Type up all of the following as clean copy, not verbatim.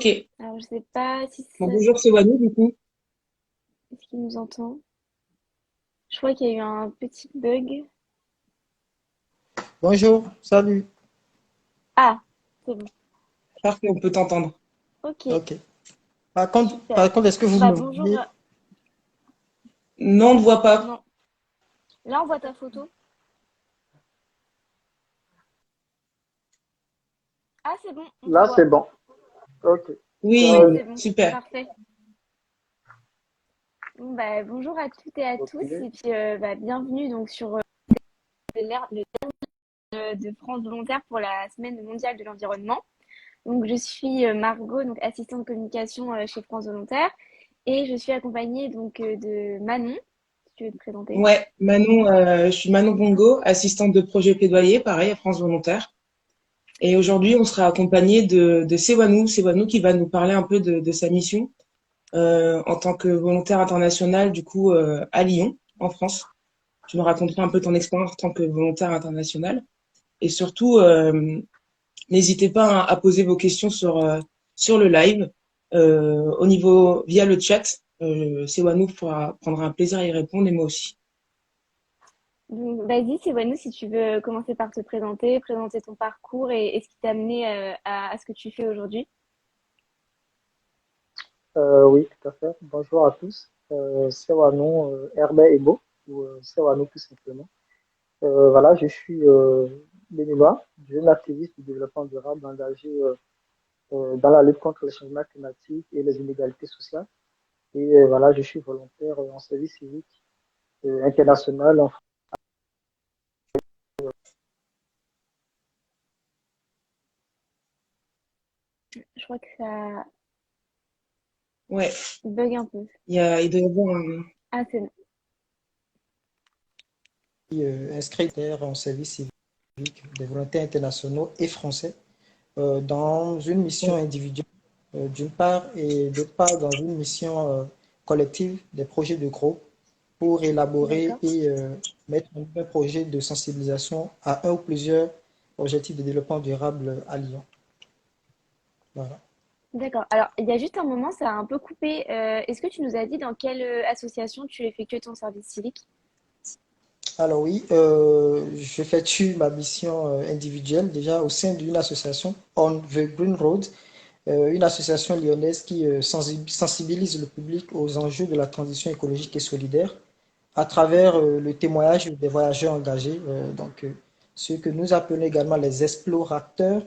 Ok. Alors, je sais pas si Bon, ça... bonjour, c'est Wanu, du coup. Est-ce qu'il nous entend? Je crois qu'il y a eu un petit bug. Bonjour, salut. Ah, c'est bon. Parfait, on peut t'entendre. Ok, Ok. Par contre, super. est-ce que vous Bah, me bonjour. voyez? Non, on ne voit pas. Non. Là, on voit ta photo. Ah, c'est bon, on te Là, c'est voit. bon. Ok. Ouais, Oui, c'est bon. super. Parfait. Bon, bah, bonjour à toutes et à Ok. tous. Et puis, bah, bienvenue donc sur le de France Volontaire pour la Semaine mondiale de l'environnement. Donc, je suis Margot, donc assistante de communication chez France Volontaire. Et je suis accompagnée donc de Manon, si tu veux te présenter. Ouais, Manon, je suis Manon Bongo, assistante de projet plaidoyer, pareil, à France Volontaire. Et aujourd'hui, on sera accompagné de Sewanou. Sewanou qui va nous parler un peu de sa mission en tant que volontaire international, du coup, à Lyon, en France. Tu nous raconteras un peu ton expérience en tant que volontaire international. Et surtout, n'hésitez pas à poser vos questions sur le live, au niveau via le chat. Sewanou pourra prendre un plaisir à y répondre et moi aussi. Donc, vas-y, Sylvano, si tu veux commencer par te présenter, présenter ton parcours et ce qui t'a amené à ce que tu fais aujourd'hui. Oui, tout à fait. Bonjour à tous. C'est Wanon Herbert Ebo, ou c'est tout simplement. Voilà, je suis béninois, jeune activiste du développement durable engagé dans la lutte contre le changement climatique et les inégalités sociales. Et voilà, je suis volontaire en service civique international en Je crois que ça Ouais, bug un peu. il doit y avoir un... Ah, c'est bon. inscrit en service civique des volontaires internationaux et français dans une mission Ouais, individuelle d'une part et d'autre part dans une mission collective des projets de groupe pour élaborer D'accord. et mettre en œuvre un projet de sensibilisation à un ou plusieurs objectifs de développement durable à Lyon. Voilà. D'accord. Alors, il y a juste un moment, ça a un peu coupé. Est-ce que tu nous as dit dans quelle association tu effectuais ton service civique? Alors oui, j'effectue ma mission individuelle déjà au sein d'une association On the Green Road, une association lyonnaise qui sensibilise le public aux enjeux de la transition écologique et solidaire à travers le témoignage des voyageurs engagés, ceux que nous appelons également les explorateurs.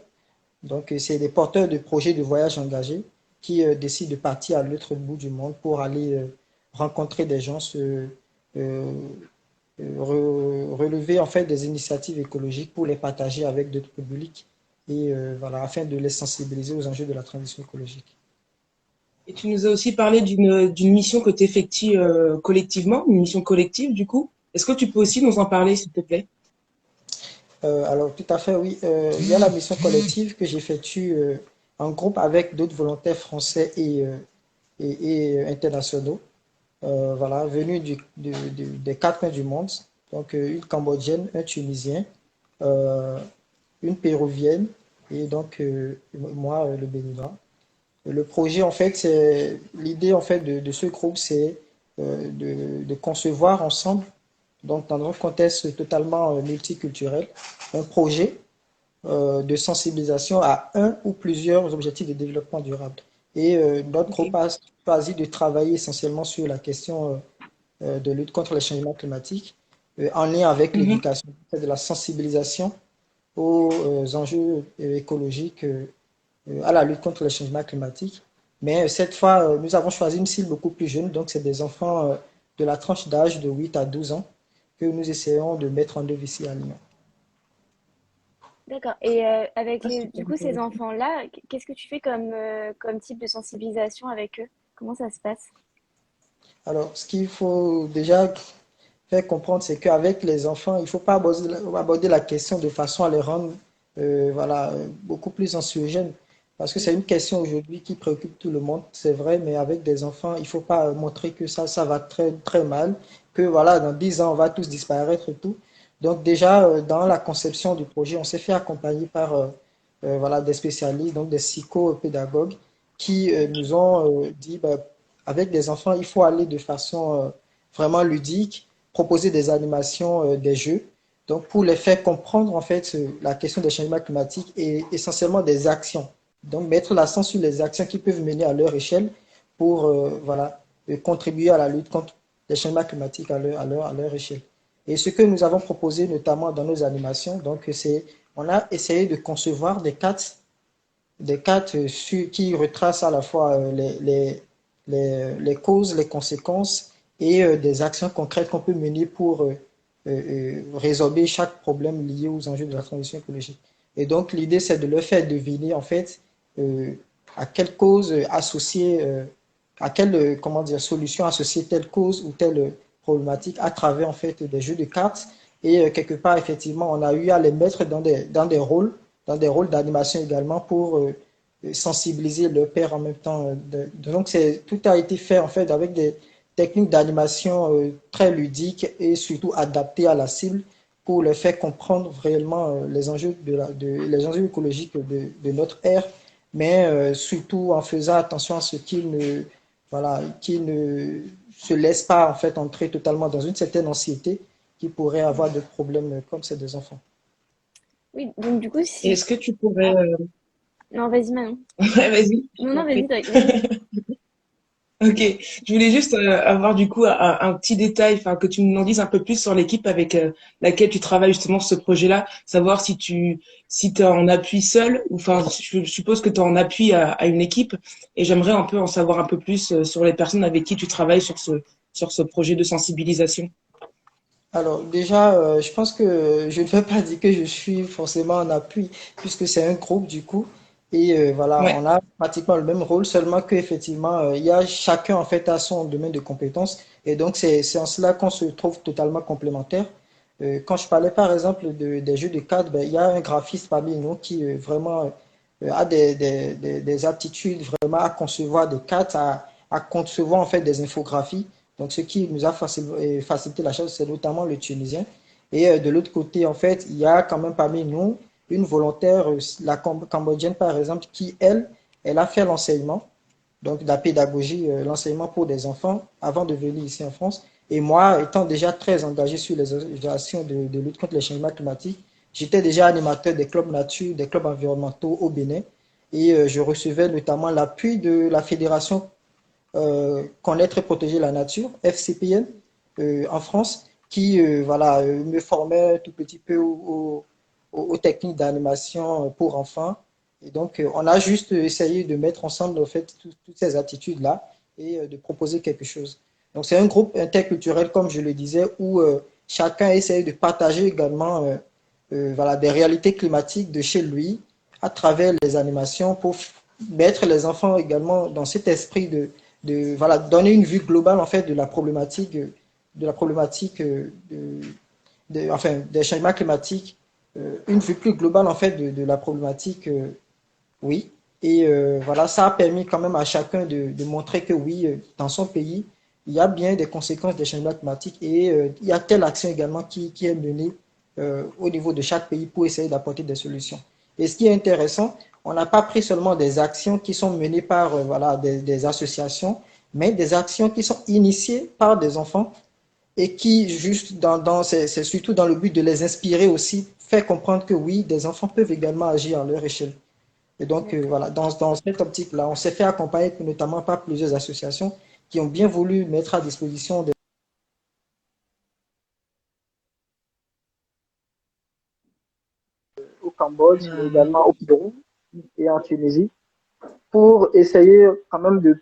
Donc, c'est des porteurs de projets de voyage engagés qui décident de partir à l'autre bout du monde pour aller rencontrer des gens, euh, relever en fait des initiatives écologiques pour les partager avec d'autres publics et voilà, afin de les sensibiliser aux enjeux de la transition écologique. et tu nous as aussi parlé d'une mission que tu effectues collectivement, une mission collective du coup. Est-ce que tu peux aussi nous en parler, s'il te plaît? Alors, tout à fait, oui. Il y a la mission collective que j'effectue en groupe avec d'autres volontaires français et internationaux, voilà, venus des quatre coins du monde. Donc, une Cambodgienne, un Tunisien, euh, une Péruvienne et donc moi, le Béninois. Le projet, en fait, c'est l'idée en fait de ce groupe, c'est de concevoir ensemble, donc dans un contexte totalement multiculturel, un projet de sensibilisation à un ou plusieurs objectifs de développement durable. Et notre Ok. groupe a choisi de travailler essentiellement sur la question de lutte contre le changement climatique, en lien avec Mhm. l'éducation, de la sensibilisation aux enjeux écologiques, à la lutte contre le changement climatique. Mais cette fois, nous avons choisi une cible beaucoup plus jeune, donc c'est des enfants de la tranche d'âge de 8 à 12 ans que nous essayons de mettre en œuvre ici à Lyon. D'accord. Et avec Ah, super du coup, ces intéressant. enfants-là, qu'est-ce que tu fais comme type de sensibilisation avec eux? Comment ça se passe? Alors, ce qu'il faut déjà faire comprendre, c'est qu'avec les enfants, il ne faut pas aborder la question de façon à les rendre voilà, beaucoup plus anxiogènes. Parce que c'est une question aujourd'hui qui préoccupe tout le monde, c'est vrai, mais avec des enfants, il ne faut pas montrer que ça va très, très mal, que voilà, dans 10 ans, on va tous disparaître et tout. Donc déjà, dans la conception du projet, on s'est fait accompagner par voilà, des spécialistes, donc des psychopédagogues, qui nous ont dit, bah, avec des enfants, il faut aller de façon vraiment ludique, proposer des animations, des jeux. Donc, pour les faire comprendre, en fait, la question des changements climatiques et essentiellement des actions. Donc, mettre l'accent sur les actions qui peuvent mener à leur échelle pour, voilà, contribuer à la lutte contre les changements climatiques à leur échelle. Et ce que nous avons proposé notamment dans nos animations, donc, c'est, on a essayé de concevoir des cartes qui retracent à la fois les causes, les conséquences et des actions concrètes qu'on peut mener pour résorber chaque problème lié aux enjeux de la transition écologique. Et donc, l'idée, c'est de leur faire deviner, en fait, euh, à quelle cause associer, à quelle, comment dire, solution associer telle cause ou telle problématique à travers, en fait, des jeux de cartes. Et quelque part, effectivement, on a eu à les mettre dans des rôles d'animation également pour sensibiliser leur père en même temps. Donc, tout a été fait, en fait, avec des techniques d'animation très ludiques et surtout adaptées à la cible pour leur faire comprendre réellement les enjeux, les enjeux écologiques de notre ère, mais surtout en faisant attention à ce qu'ils ne, voilà, qu'ils ne se laissent pas en fait entrer totalement dans une certaine anxiété qui pourrait avoir des problèmes comme ces deux enfants. Oui, donc du coup, Et si... est-ce que tu pourrais... Ah, non, vas-y, Manon. Ouais, vas-y, je Non, t'en non, vas-y, prie. vas-y. Ok, je voulais juste avoir du coup un petit détail, enfin que tu nous en dises un peu plus sur l'équipe avec laquelle tu travailles justement sur ce projet-là, savoir si tu es en appui seul ou enfin je suppose que tu es en appui à une équipe et j'aimerais un peu en savoir un peu plus sur les personnes avec qui tu travailles sur ce projet de sensibilisation. Alors déjà, je pense que je ne vais pas dire que je suis forcément en appui, puisque c'est un groupe du coup, et voilà, Ouais. on a pratiquement le même rôle, seulement qu'effectivement, il y a chacun en fait à son domaine de compétences, et donc c'est en cela qu'on se trouve totalement complémentaires. Quand je parlais par exemple des jeux de cartes, ben, il y a un graphiste parmi nous qui vraiment a des aptitudes vraiment à concevoir des cartes, à concevoir en fait des infographies. Donc, ce qui nous a facilité la chose, c'est notamment le Tunisien. Et de l'autre côté, en fait, il y a quand même parmi nous une volontaire, la Cambodgienne par exemple, qui, elle a fait l'enseignement, donc de la pédagogie, l'enseignement pour des enfants avant de venir ici en France. Et moi, étant déjà très engagé sur les actions de lutte contre les changements climatiques, j'étais déjà animateur des clubs nature, des clubs environnementaux au Bénin. Et je recevais notamment l'appui de la Fédération Connaître et protéger la nature, FCPN, en France, qui voilà, me formait tout petit peu aux techniques d'animation pour enfants. Et donc, on a juste essayé de mettre ensemble en fait, toutes ces attitudes-là et de proposer quelque chose. Donc, c'est un groupe interculturel, comme je le disais, où chacun essaye de partager également voilà, des réalités climatiques de chez lui à travers les animations pour mettre les enfants également dans cet esprit de voilà, donner une vue globale en fait de la problématique enfin, des changements climatiques, une vue plus globale en fait de la problématique, oui. Et voilà, ça a permis quand même à chacun de montrer que oui, dans son pays, il y a bien des conséquences des changements climatiques et il y a telle action également qui est menée au niveau de chaque pays pour essayer d'apporter des solutions. Et ce qui est intéressant, on n'a pas pris seulement des actions qui sont menées par voilà, des associations, mais des actions qui sont initiées par des enfants et qui, juste c'est surtout dans le but de les inspirer aussi, faire comprendre que oui, des enfants peuvent également agir à leur échelle. Et donc, D'accord. voilà, dans cette optique-là, on s'est fait accompagner notamment par plusieurs associations qui ont bien voulu mettre à disposition au Cambodge, mais Euh, également au Pérou et en Tunisie, pour essayer quand même de...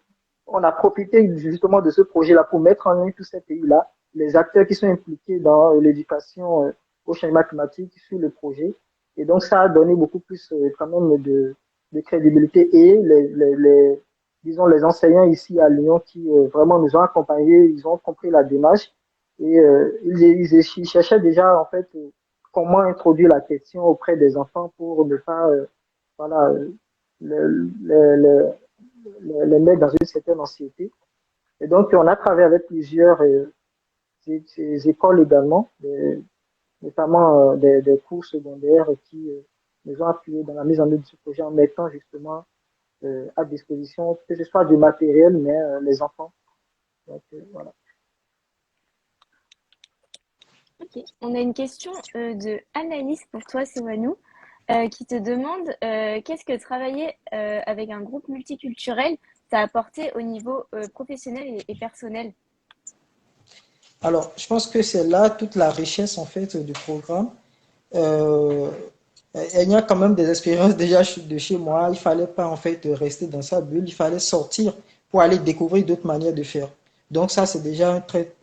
On a profité justement de ce projet-là pour mettre en lien tous ces pays-là, les acteurs qui sont impliqués dans l'éducation au changement climatique sur le projet. Et donc, ça a donné beaucoup plus quand même de crédibilité et disons, les enseignants ici à Lyon qui vraiment nous ont accompagnés, ils ont compris la démarche et ils cherchaient déjà en fait comment introduire la question auprès des enfants pour ne pas voilà, le, le, les mettre dans une certaine anxiété. Et donc, on a travaillé avec plusieurs ces écoles également, notamment des cours secondaires qui nous ont appuyés dans la mise en œuvre de ce projet en mettant justement à disposition, que ce soit du matériel, mais les enfants. Donc, voilà. Ok. On a une question de Anaïs pour toi, Sewanou, qui te demande qu'est-ce que travailler avec un groupe multiculturel t'a apporté au niveau professionnel et personnel? Alors, je pense que c'est là toute la richesse en fait du programme. Euh, il y a quand même des expériences déjà de chez moi. Il fallait pas en fait rester dans sa bulle. Il fallait sortir pour aller découvrir d'autres manières de faire. Donc ça, c'est déjà un trait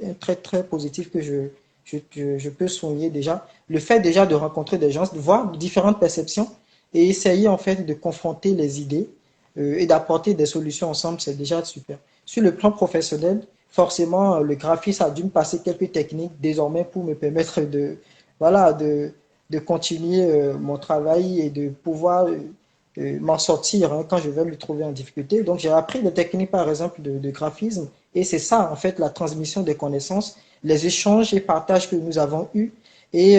très positif que je peux souligner déjà. Le fait déjà de rencontrer des gens, de voir différentes perceptions et essayer en fait de confronter les idées et d'apporter des solutions ensemble, c'est déjà super. Sur le plan professionnel, forcément, le graphiste a dû me passer quelques techniques désormais pour me permettre voilà, de continuer mon travail et de pouvoir m'en sortir hein, quand je vais me trouver en difficulté. Donc, j'ai appris des techniques, par exemple, de graphisme. Et c'est ça, en fait, la transmission des connaissances, les échanges et partages que nous avons eus. Et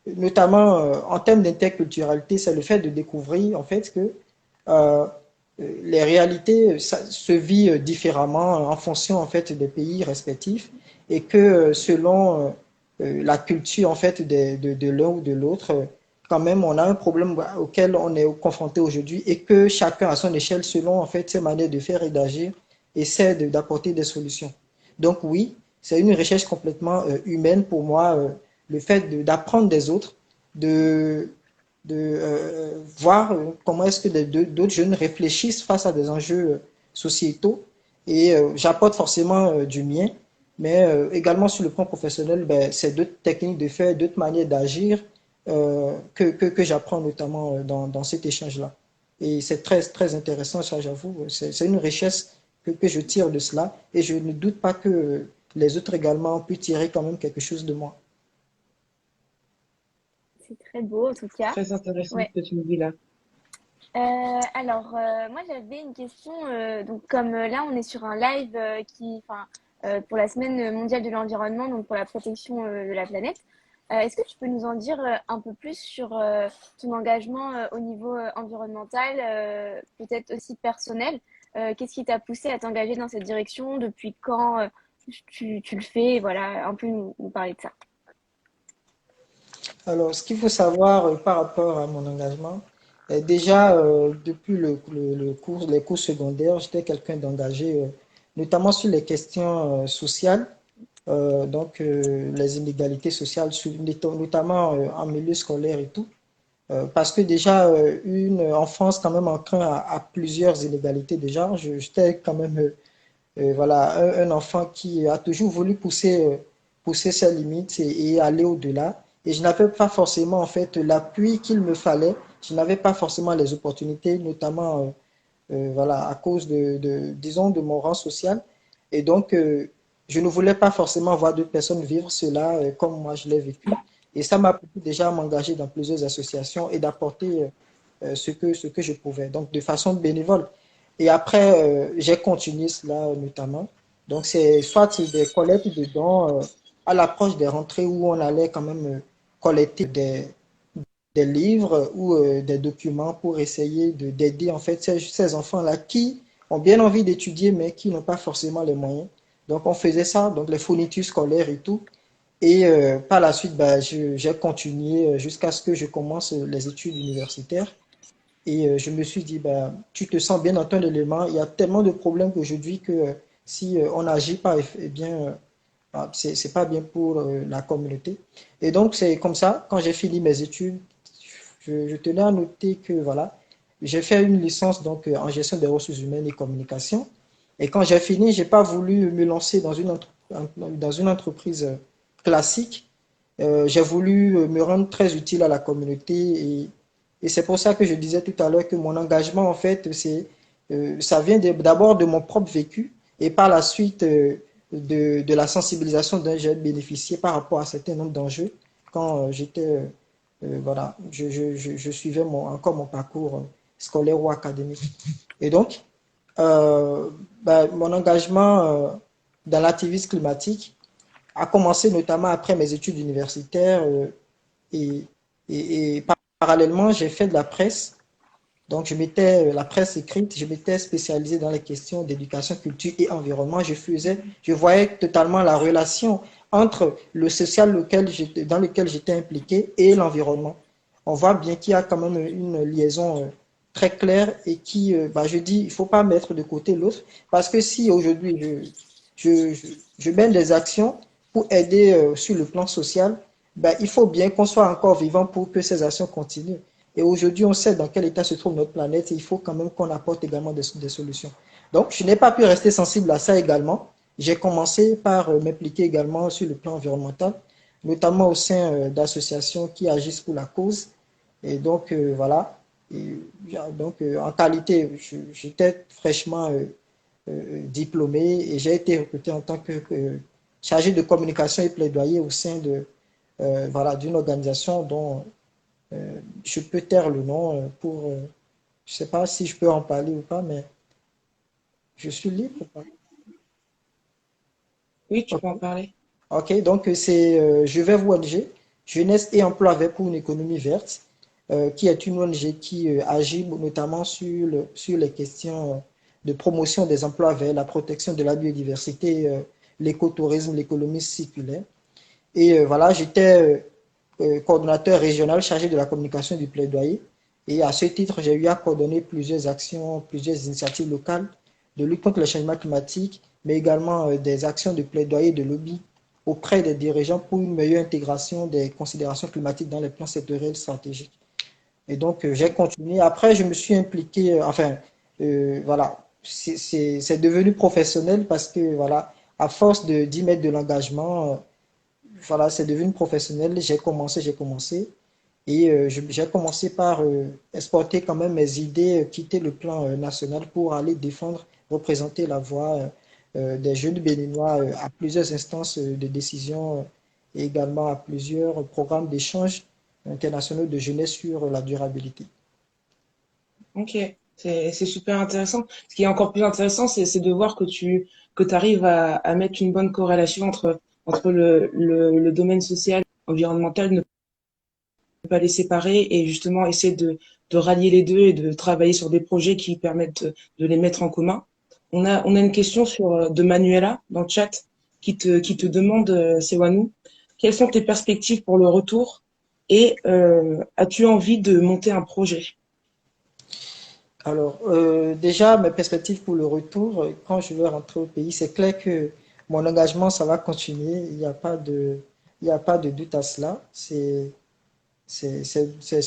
notamment, en termes d'interculturalité, c'est le fait de découvrir, en fait, que euh, les réalités ça, se vivent différemment en fonction, en fait, des pays respectifs. Et que selon la culture en fait de l'un ou de l'autre, quand même on a un problème auquel on est confronté aujourd'hui et que chacun à son échelle, selon en fait ses manières de faire et d'agir, essaie d'apporter des solutions. Donc oui, c'est une recherche complètement humaine pour moi, le fait d'apprendre des autres, de, de voir comment est-ce que d'autres jeunes réfléchissent face à des enjeux sociétaux et j'apporte forcément du mien mais également sur le plan professionnel, ben, c'est d'autres techniques de faire, d'autres manières d'agir que j'apprends notamment dans cet échange-là. Et c'est très intéressant, ça j'avoue. C'est une richesse que je tire de cela et je ne doute pas que les autres également puissent tirer quand même quelque chose de moi. C'est très beau en tout cas. Très intéressant Ouais. ce que tu me dis là. Moi j'avais une question. Donc comme là on est sur un live pour la semaine mondiale de l'environnement, donc pour la protection de la planète. Est-ce que tu peux nous en dire un peu plus sur ton engagement au niveau environnemental, peut-être aussi personnel? Qu'est-ce qui t'a poussé à t'engager dans cette direction? Depuis quand tu le fais? Voilà, un peu nous parler de ça. Alors, ce qu'il faut savoir par rapport à mon engagement, déjà depuis les cours secondaires, j'étais quelqu'un d'engagé, notamment sur les questions sociales. Les inégalités sociales, notamment en milieu scolaire et tout. Parce que déjà, une enfance quand même enclin à plusieurs inégalités déjà. J'étais quand même voilà, un enfant qui a toujours voulu pousser ses limites et aller au-delà. Et je n'avais pas forcément en fait l'appui qu'il me fallait. Je n'avais pas forcément les opportunités, notamment voilà, à cause disons, de mon rang social. Et donc, je ne voulais pas forcément voir d'autres personnes vivre cela comme moi je l'ai vécu. Et ça m'a poussé déjà à m'engager dans plusieurs associations et d'apporter ce que je pouvais, donc de façon bénévole. Et après, j'ai continué cela notamment. Donc, c'est soit des collectes de dons à l'approche des rentrées où on allait quand même collecter des livres ou des documents pour essayer d'aider en fait ces enfants-là qui ont bien envie d'étudier mais qui n'ont pas forcément les moyens. Donc on faisait ça, donc les fournitures scolaires et tout. Et par la suite, bah, j'ai continué jusqu'à ce que je commence les études universitaires. Et je me suis dit, bah, tu te sens bien dans ton élément. Il y a tellement de problèmes qu'aujourd'hui que si on n'agit pas, eh bien, c'est pas bien pour la communauté. Et donc, c'est comme ça, quand j'ai fini mes études, je tenais à noter que voilà, j'ai fait une licence donc en gestion des ressources humaines et communication. Et quand j'ai fini, j'ai pas voulu me lancer dans une entreprise classique. J'ai voulu me rendre très utile à la communauté et c'est pour ça que je disais tout à l'heure que mon engagement en fait ça vient d'abord de mon propre vécu et par la suite de la sensibilisation dont j'ai bénéficié par rapport à un certain nombre d'enjeux quand j'étais voilà, je suivais encore mon parcours scolaire ou académique. Et donc, mon engagement dans l'activisme climatique a commencé notamment après mes études universitaires et, parallèlement, j'ai fait de la presse Donc, je m'étais, la presse écrite, je m'étais spécialisé dans les questions d'éducation, culture et environnement. Je voyais totalement la relation entre le social dans lequel j'étais impliqué et l'environnement. On voit bien qu'il y a quand même une liaison très claire et je dis, il ne faut pas mettre de côté l'autre parce que si aujourd'hui je mène des actions pour aider sur le plan social, il faut bien qu'on soit encore vivant pour que ces actions continuent. Et aujourd'hui, on sait dans quel état se trouve notre planète et il faut quand même qu'on apporte également des solutions. Donc, je n'ai pas pu rester sensible à ça également. J'ai commencé par m'impliquer également sur le plan environnemental, notamment au sein d'associations qui agissent pour la cause. Et donc, voilà. Et, en qualité, j'étais fraîchement diplômé et j'ai été recruté en tant que chargé de communication et plaidoyer au sein voilà, d'une organisation dont je peux taire le nom je ne sais pas si je peux en parler ou pas, mais je suis libre ou pas? Oui, tu Ok, peux en parler. ok, donc c'est Je vais vous ONG, Jeunesse et Emploi Vert pour une économie verte, qui est une ONG qui agit notamment sur les questions de promotion des emplois verts, la protection de la biodiversité, l'écotourisme, l'économie circulaire. Et voilà, j'étais coordonnateur régional chargé de la communication et du plaidoyer. Et à ce titre, j'ai eu à coordonner plusieurs actions, plusieurs initiatives locales de lutte contre le changement climatique, mais également des actions de plaidoyer et de lobby auprès des dirigeants pour une meilleure intégration des considérations climatiques dans les plans sectoriels stratégiques. Et donc, j'ai continué. Après, je me suis impliqué, voilà, c'est devenu professionnel parce que, voilà, à force d'y mettre de l'engagement, voilà, c'est devenu professionnel. J'ai commencé. Et j'ai commencé par exporter quand même mes idées, quitter le plan national pour aller défendre, représenter la voix des jeunes béninois à plusieurs instances de décision et également à plusieurs programmes d'échange internationaux de jeunesse sur la durabilité. Ok, c'est super intéressant. Ce qui est encore plus intéressant, c'est de voir que tu arrives à mettre une bonne corrélation entre le domaine social, environnemental, ne pas les séparer et justement essayer de rallier les deux et de travailler sur des projets qui permettent de les mettre en commun. On a une question de Manuela dans le chat qui te demande, Sewanou, quelles sont tes perspectives pour le retour et as-tu envie de monter un projet? Alors, déjà, mes perspectives pour le retour, quand je vais rentrer au pays, c'est clair que mon engagement, ça va continuer. Il n'y a pas de doute à cela. C'est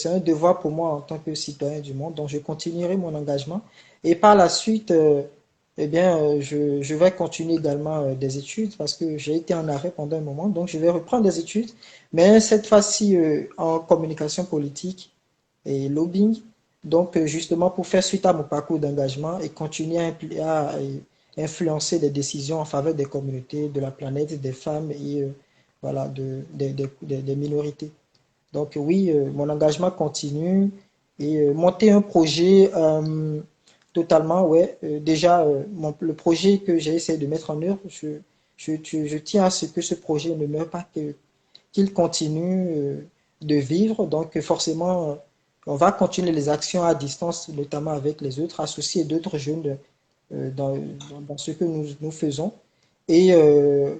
un devoir pour moi en tant que citoyen du monde. Donc, je continuerai mon engagement. Et par la suite, je vais continuer également des études parce que j'ai été en arrêt pendant un moment. Donc, je vais reprendre des études, mais cette fois-ci en communication politique et lobbying. Donc, justement, pour faire suite à mon parcours d'engagement et continuer à influencer des décisions en faveur des communautés, de la planète, des femmes et voilà, des minorités. Donc oui, mon engagement continue et monter un projet totalement, ouais. Déjà, le projet que j'ai essayé de mettre en œuvre, je tiens à ce que ce projet ne meure pas, qu'il continue de vivre. Donc forcément, on va continuer les actions à distance, notamment avec les autres associés et d'autres jeunes dans ce que nous faisons. Et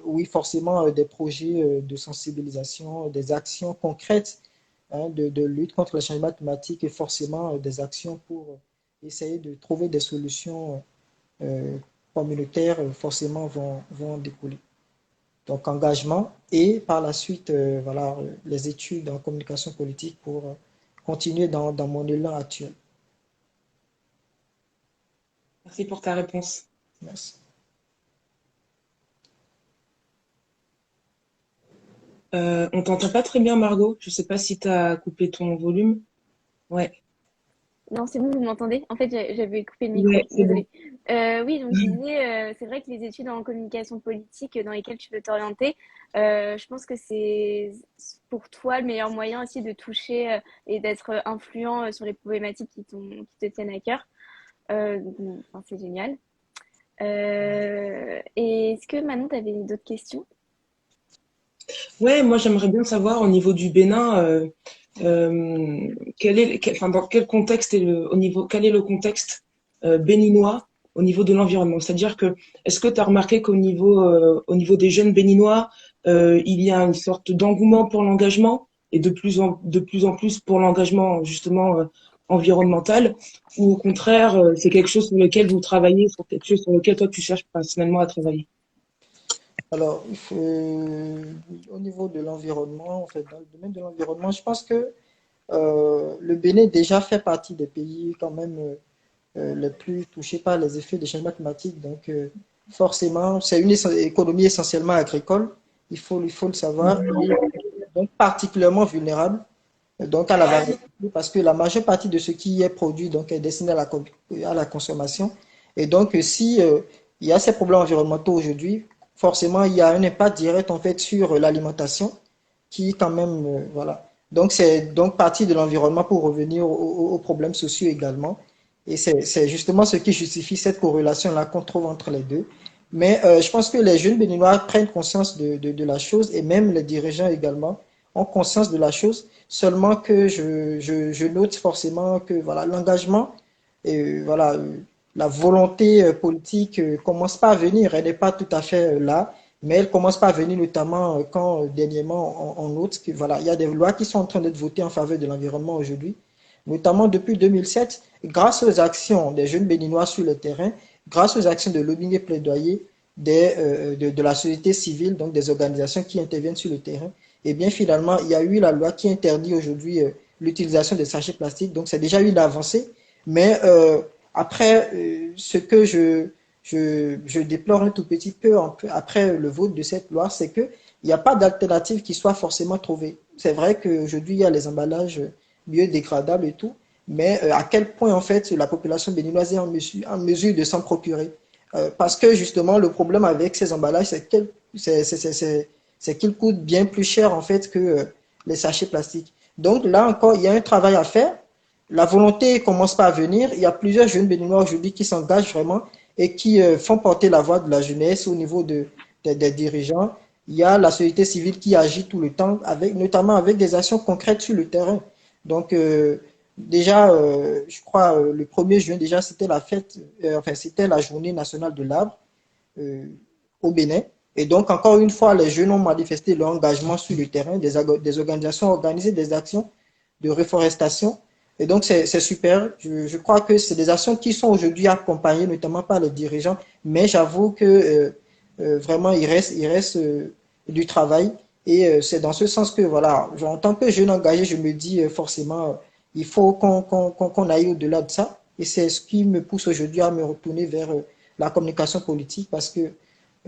oui, forcément, des projets de sensibilisation, des actions concrètes de lutte contre le changement climatique et forcément des actions pour essayer de trouver des solutions euh, communautaires forcément vont découler. Donc engagement et par la suite, voilà, les études en communication politique pour continuer dans mon élan actuel. Merci pour ta réponse. Merci. On t'entend pas très bien, Margot. Je sais pas si tu as coupé ton volume. Ouais, Non, c'est bon, vous m'entendez? En fait, j'avais coupé le micro, ouais, c'est bon. désolée. Oui, donc je disais, c'est vrai que les études en communication politique dans lesquelles tu veux t'orienter, je pense que c'est pour toi le meilleur moyen aussi de toucher et d'être influent sur les problématiques qui te tiennent à cœur. Enfin, c'est génial. Et est-ce que Manon, tu avais d'autres questions? Ouais, moi j'aimerais bien savoir au niveau du Bénin, Enfin, dans quel contexte quel est le contexte béninois au niveau de l'environnement? C'est-à-dire que, est-ce que tu as remarqué au niveau des jeunes béninois, il y a une sorte d'engouement pour l'engagement et de plus en plus pour l'engagement justement environnemental, ou au contraire, c'est quelque chose sur lequel vous travaillez, sur quelque chose sur lequel toi tu cherches personnellement à travailler? Alors, au niveau de l'environnement, en fait, dans le domaine de l'environnement, je pense que le Bénin déjà fait partie des pays quand même les plus touchés par les effets des changements climatiques. Donc, forcément, c'est une économie essentiellement agricole, il faut le savoir, et donc particulièrement vulnérable donc à la variété, parce que la majeure partie de ce qui est produit donc, est destiné à la consommation. Et donc, si il y a ces problèmes environnementaux aujourd'hui, forcément, il y a un impact direct en fait sur l'alimentation, qui quand même, voilà. Donc, c'est donc partie de l'environnement pour revenir aux problèmes sociaux également. Et c'est justement ce qui justifie cette corrélation-là qu'on trouve entre les deux. Mais je pense que les jeunes béninois prennent conscience de la chose et même les dirigeants également ont conscience de la chose. Seulement que je note forcément que voilà, l'engagement et voilà, la volonté politique commence pas à venir. Elle n'est pas tout à fait là, mais elle commence pas à venir notamment quand dernièrement on note que voilà, il y a des lois qui sont en train d'être votées en faveur de l'environnement aujourd'hui, notamment depuis 2007, grâce aux actions des jeunes béninois sur le terrain, grâce aux actions de lobbying et plaidoyer de la société civile, donc des organisations qui interviennent sur le terrain. Et bien finalement, il y a eu la loi qui interdit aujourd'hui l'utilisation des sachets plastiques, donc c'est déjà une avancée. Mais après, ce que je déplore un tout petit peu après le vote de cette loi, c'est qu'il n'y a pas d'alternative qui soit forcément trouvée. C'est vrai qu'aujourd'hui, il y a les emballages biodégradables et tout, mais à quel point en fait la population béninoise est en mesure de s'en procurer. Parce que justement, le problème avec ces emballages, c'est qu'ils coûtent bien plus cher en fait que les sachets plastiques. Donc là encore, il y a un travail à faire. La volonté commence pas à venir. Il y a plusieurs jeunes béninois aujourd'hui qui s'engagent vraiment et qui font porter la voix de la jeunesse au niveau des dirigeants. Il y a la société civile qui agit tout le temps, notamment avec des actions concrètes sur le terrain. Donc, déjà, je crois, le 1er juin, déjà, c'était la fête, enfin, c'était la journée nationale de l'arbre euh, au Bénin. Et donc, encore une fois, les jeunes ont manifesté leur engagement sur le terrain, des organisations ont organisé des actions de reforestation. Et donc, c'est super. Je crois que c'est des actions qui sont aujourd'hui accompagnées, notamment par les dirigeants. Mais j'avoue que vraiment, il reste du travail. Et c'est dans ce sens que, voilà, en tant que jeune engagé, je me dis forcément, il faut qu'on aille au-delà de ça. Et c'est ce qui me pousse aujourd'hui à me retourner vers la communication politique parce que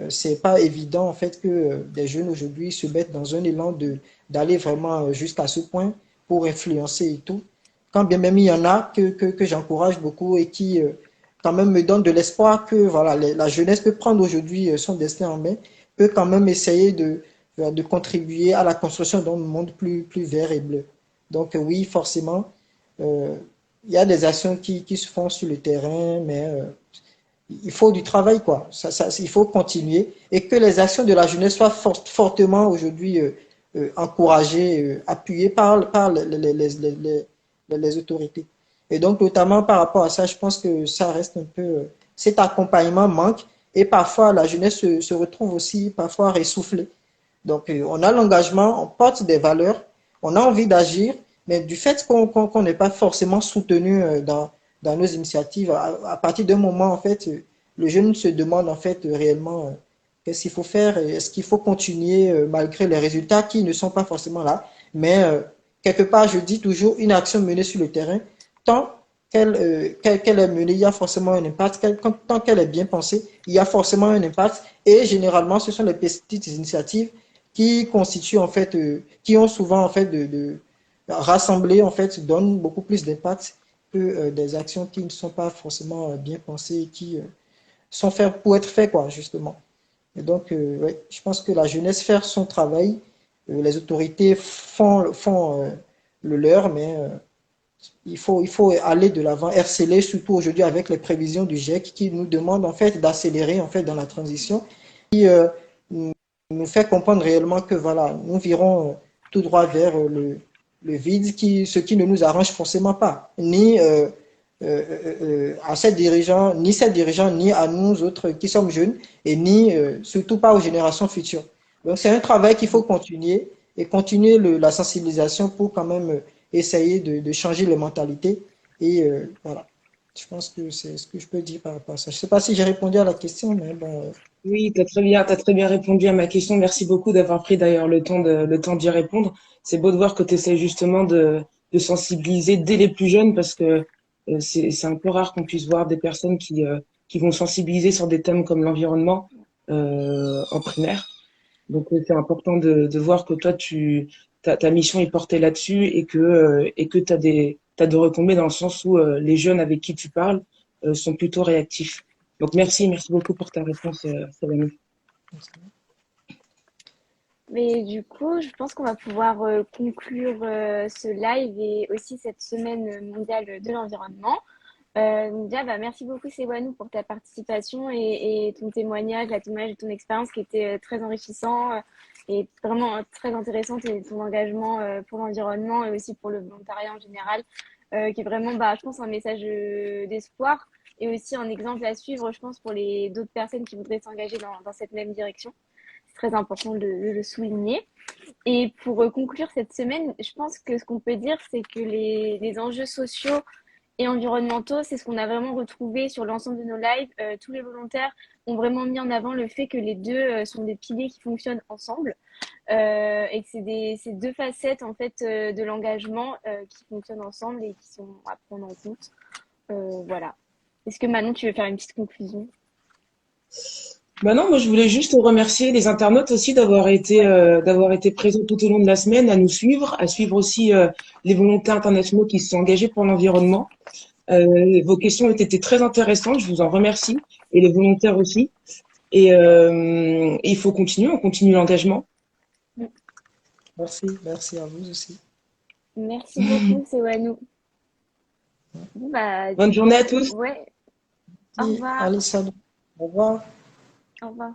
c'est pas évident en fait que des jeunes aujourd'hui se mettent dans un élan d'aller vraiment jusqu'à ce point pour influencer et tout. Quand bien même il y en a que j'encourage beaucoup et qui quand même me donnent de l'espoir que voilà, la jeunesse peut prendre aujourd'hui son destin en main, peut quand même essayer de contribuer à la construction d'un monde plus vert et bleu. Donc oui, forcément, euh, il y a des actions qui se font sur le terrain, mais il faut du travail, quoi. Il faut continuer et que les actions de la jeunesse soient fortement aujourd'hui encouragées, appuyées par les autorités. Et donc, notamment par rapport à ça, je pense que ça reste un peu... cet accompagnement manque et parfois la jeunesse se retrouve aussi parfois essoufflée. Donc, on a l'engagement, on porte des valeurs, on a envie d'agir, mais du fait qu'on n'est pas forcément soutenu dans nos initiatives, à partir d'un moment, en fait, le jeune se demande en fait réellement qu'est-ce qu'il faut faire, est-ce qu'il faut continuer malgré les résultats qui ne sont pas forcément là. Mais quelque part, je dis toujours, une action menée sur le terrain, tant qu'elle est menée, il y a forcément un impact. Tant qu'elle est bien pensée, il y a forcément un impact. Et généralement, ce sont les petites initiatives qui constituent en fait, qui ont souvent en fait de rassembler en fait donnent beaucoup plus d'impact que des actions qui ne sont pas forcément bien pensées et qui sont faites pour être faites quoi justement. Et donc ouais, je pense que la jeunesse fait son travail, les autorités font le leur, mais il faut aller de l'avant, harceler surtout aujourd'hui avec les prévisions du GIEC qui nous demandent en fait d'accélérer en fait dans la transition, qui nous fait comprendre réellement que voilà, nous virons tout droit vers le vide, ce qui ne nous arrange forcément pas, ni à ces dirigeants, ni à nous autres qui sommes jeunes, et ni surtout pas aux générations futures. Donc c'est un travail qu'il faut continuer et continuer la sensibilisation pour quand même essayer de changer les mentalités. Et voilà, je pense que c'est ce que je peux dire par rapport à ça. Je ne sais pas si j'ai répondu à la question, mais bon. Oui, t'as très bien répondu à ma question. Merci beaucoup d'avoir pris d'ailleurs le temps d'y répondre. C'est beau de voir que tu essaies justement de sensibiliser dès les plus jeunes parce que c'est un peu rare qu'on puisse voir des personnes qui vont sensibiliser sur des thèmes comme l'environnement en primaire. Donc c'est important de voir que toi ta mission est portée là-dessus et que t'as de retombées dans le sens où les jeunes avec qui tu parles sont plutôt réactifs. Donc merci beaucoup pour ta réponse, Salomé. Mais du coup, je pense qu'on va pouvoir conclure ce live et aussi cette semaine mondiale de l'environnement. Donc déjà, bah, merci beaucoup Sewanou pour ta participation et ton témoignage, la témoignage de ton expérience qui était très enrichissant et vraiment très intéressante et ton engagement pour l'environnement et aussi pour le volontariat en général, qui est vraiment, bah, je pense, un message d'espoir et aussi un exemple à suivre, je pense, pour les d'autres personnes qui voudraient s'engager dans cette même direction. C'est très important de le souligner. Et pour conclure cette semaine, je pense que ce qu'on peut dire, c'est que les enjeux sociaux et environnementaux, c'est ce qu'on a vraiment retrouvé sur l'ensemble de nos lives. Tous les volontaires ont vraiment mis en avant le fait que les deux sont des piliers qui fonctionnent ensemble et que c'est deux facettes en fait de l'engagement qui fonctionnent ensemble et qui sont à prendre en compte. Voilà. Est-ce que Manon, tu veux faire une petite conclusion? Bah non, moi je voulais juste remercier les internautes aussi Ouais. d'avoir été présents tout au long de la semaine, à suivre aussi les volontaires internationaux qui se sont engagés pour l'environnement. Vos questions ont été très intéressantes, je vous en remercie, et les volontaires aussi. Et il faut continuer, on continue l'engagement. Merci à vous aussi. Merci beaucoup, Sewanou. Bon, bah, Bonne du journée à coup, tous. ouais, au Et revoir. allez, salut. Au revoir. Au revoir.